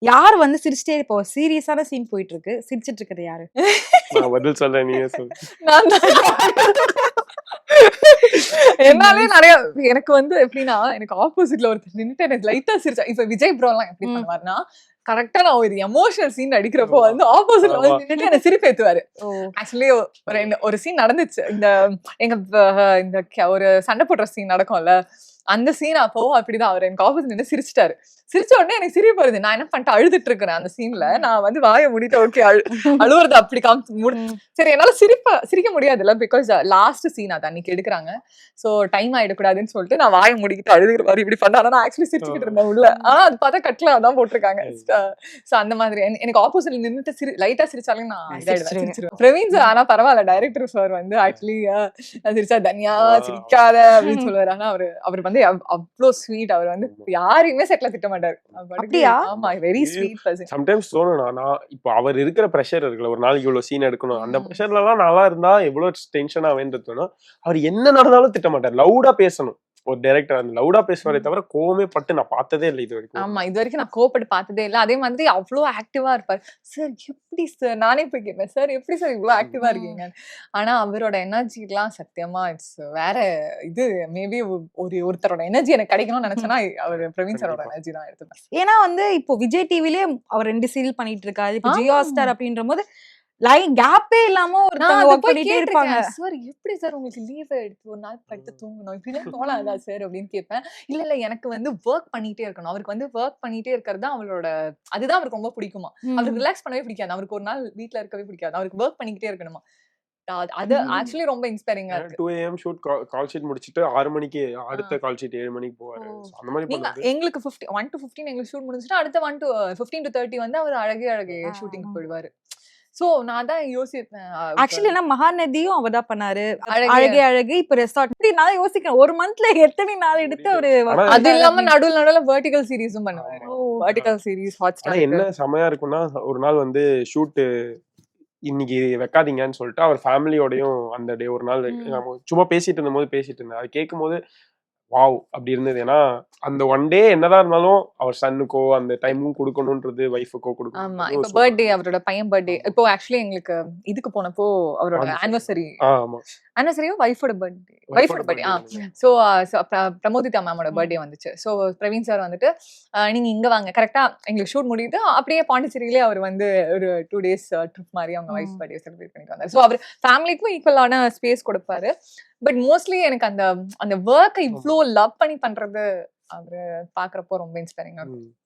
யார் வந்து சிரிச்சிட்டே இப்போ சீரியஸான சீன் போயிட்டு இருக்கு, சிரிச்சிட்டு இருக்கிறது யாரு? நான் பதில் சொல்றேன், நீங்க சொல்லு. நான் தான். என்னாலே நிறைய எனக்கு வந்து எப்படின்னா எனக்கு ஆப்போசிட்ல ஒருத்தர் நின்னுட்டு எனக்கு லைட்டா சிரிச்சா. இப்ப விஜய் ப்ரோ எல்லாம் எப்படி பண்ணுவாருன்னா கரெக்டா நான் ஒரு எமோஷனல் சீன் அடிக்கிறப்போ வந்து ஆப்போசிட்ல வந்து நின்னுட்டு என்ன சிரிப்பேத்துவாரு. ஆக்சுவலி ஒரு சீன் நடந்துச்சு. எங்க இந்த ஒரு சண்டை போடுற சீன் நடக்கும்ல, அந்த சீன் அப்போ அப்படிதான் அவர் எனக்கு ஆப்போசிட் நின்று சிரிச்சிட்டாரு. சிரிச்ச உடனே எனக்கு சிரிப்பு வருது. நான் என்ன பண்ணிட்டு அழுதுட்டு இருக்கிறேன் அந்த சீன்ல. நான் வந்து வாயை மூடிட்டு ஓகே அழுவுறது அப்படி சரி என்னால சிரிக்க முடியாதுல்ல, பிகாஸ் லாஸ்ட் சீன் அது அன்னைக்கு எடுக்கிறாங்க. சோ டைம் ஆயிடக்கூடாதுன்னு சொல்லிட்டு நான் வாயை மூடிக்கிட்டு அழுதுகிற மாதிரி இப்படி பண்ணா நான் ஆக்சுவலி சிரிச்சுக்கிட்டு இருந்தேன் உள்ள. ஆனா அது பார்த்தா கட்ல அதான் போட்டிருக்காங்க. சோ அந்த மாதிரி எனக்கு ஆப்போசிட்ல நின்னுட்டு லைட்டா சிரிச்சாலும் நான் சிரிச்சிருவேன். பிரவீன் சார் ஆனா பரவாயில்ல, டைரக்டர் சார் வந்து ஆக்சுவலி சிரிச்சா தனியா சிரிக்காத அப்படின்னு சொல்லுவாரு. ஆனா அவர் வந்து அவ்வளோ ஸ்வீட். அவர் வந்து யாரையுமே செட்ல திட்ட மாட்டாரு. அப்படியா? ஆமா, வெரி ஸ்வீட் பர்சன். சம்டைம்ஸ் தோணும் நான் இப்போ அவர் இருக்கிற ப்ரெஷர் இருக்குல்ல, ஒரு நாளைக்கு இவ்வளவு சீன் எடுக்கணும், அந்த ப்ரெஷர்ல எல்லாம் நல்லா இருந்தா எவ்வளவு டென்ஷனா வேண்டது தோணும். அவர் என்ன நடந்தாலும் திட்ட மாட்டார், லவுடா பேசணும். ஒரு டைரக்டர் அந்த லவுடா பேசுவாரே தவிர கோவமே பட்டு நான் பார்த்ததே இல்லை இது வரைக்கும். ஆமா, இது வரைக்கும் நான் கோவப்பட்டு பார்த்ததே இல்லை. அதே மாதிரி அவ்வளோ ஆக்டிவா இருப்பார். சார் எப்படி சார், நானே போய் கேட்பேன், சார் எப்படி சார் இவ்வளோ ஆக்டிவா இருக்கீங்க? ஆனா அவரோட எனர்ஜி எல்லாம் சத்தியமா இட்ஸ் வேற. இது மேபி ஒருத்தரோட எனர்ஜி எனக்கு கிடைக்கணும்னு நினைச்சேன்னா அவர் பிரவீன் சாரோட எனர்ஜி தான் எடுத்துப்பேன். ஏன்னா வந்து இப்போ விஜய் டிவிலே அவர் 2 சீரியல் பண்ணிட்டு இருக்காரு. இப்போ ஜியோ ஸ்டார் அப்படின்ற போது லைன் கேப்பே இல்லாம ஒருத்தங்க வர்க் பண்ணிட்டே இருப்பாங்க. சார் எப்படி சார் உங்களுக்கு லீவ் எடுத்து ஒரு நாள் படுத்து தூங்கணும் இப்படிலாம் தோணாதா சார் அப்படின்னு கேட்பேன். இல்ல எனக்கு வந்து ஒர்க் பண்ணிட்டே இருக்கணும். அவருக்கு வந்து ஒர்க் பண்ணிட்டே இருக்கிறது தான் அவரோட, அதுதான் அவருக்கு ரொம்ப பிடிக்குமா. அவருக்கு ரிலாக்ஸ் பண்ணவே பிடிக்காது. அவருக்கு ஒரு நாள் வீட்டுல இருக்கவே பிடிக்காது. அவருக்கு ஒர்க் பண்ணிக்கிட்டே இருக்கணுமா. அது ஆக்சுவலி ரொம்ப இன்ஸ்பைரிங்கா இருக்கு. 2 AM ஷூட் கால் ஷீட் முடிச்சிட்டு 6 மணிக்கு அடுத்த கால் ஷீட் 7 மணிக்கு போவாரு. அந்த மாதிரி பண்ணுவாரு. எங்களுக்கு 1 to 15 எங்களுக்கு ஷூட் முடிஞ்சிட்டு அடுத்த 15 to 30 வந்து அவர் அழகே ஷூட்டிங் போயிடுவாரு. சோ நான் தான் யோசிப்பேன். ஆக்சுவலி என்ன மகாநதியும் அவதான் பண்ணாரு, அழகு இப்ப ரெசார்ட். இப்படி நான் யோசிக்கிறேன் ஒரு மந்த்ல எத்தனை நாள் எடுத்து ஒரு, அது இல்லாம நடுவுல வெர்டிகல் சீரிஸும் பண்ணுவாரு. Vertical series Hotstar. என்ன செமையா இருக்கும்னா, ஒரு நாள் வந்து ஷூட் இன்னைக்கு வைக்காதீங்கன்னு சொல்லிட்டு அவர் ஃபேமிலியோடையும் அந்த டே ஒரு நாள் நம்ம சும்மா பேசிட்டு இருந்தேன். அது கேட்கும் போது வாவ் அப்படி இருந்தது. ஏன்னா அந்த ஒன் டே என்னதான் இருந்தாலும் அவர் சன்னுக்கோ அந்த டைமும் கொடுக்கணும்ன்றது, வைஃபுக்கோ கொடுக்கணும். ஆமா, இப்ப பர்த்டே, அவரோட பையன் பர்த்டே. இப்போ ஆக்சுவலி எங்களுக்கு இதுக்கு போனப்போ அவரோட ஆனிவர்சரியும் வைஃபோட பர்த்டே. சோ பிரமோதிதா மேமோட பர்த்டே வந்துச்சு. சோ பிரவீன் சார் வந்துட்டு நீங்க இங்க வாங்க, கரெக்டா எங்களுக்கு ஷூட் முடியுது அப்படியே பாண்டிச்சேரியிலே அவர் வந்து ஒரு 2 days ட்ரிப் மாதிரி அவங்க வைஃப் பர்த்டே செலிப்ரேட் பண்ணிட்டு வந்தாரு. சோ அவர் ஃபேமிலிக்கும் ஈக்குவலான ஸ்பேஸ் கொடுப்பாரு. பட் மோஸ்ட்லி எனக்கு அந்த ஒர்க்கை இவ்வளோ லவ் பண்ணி பண்றது அவரு பாக்குறப்போ ரொம்ப இன்ஸ்பைரிங்கா இருக்கும்.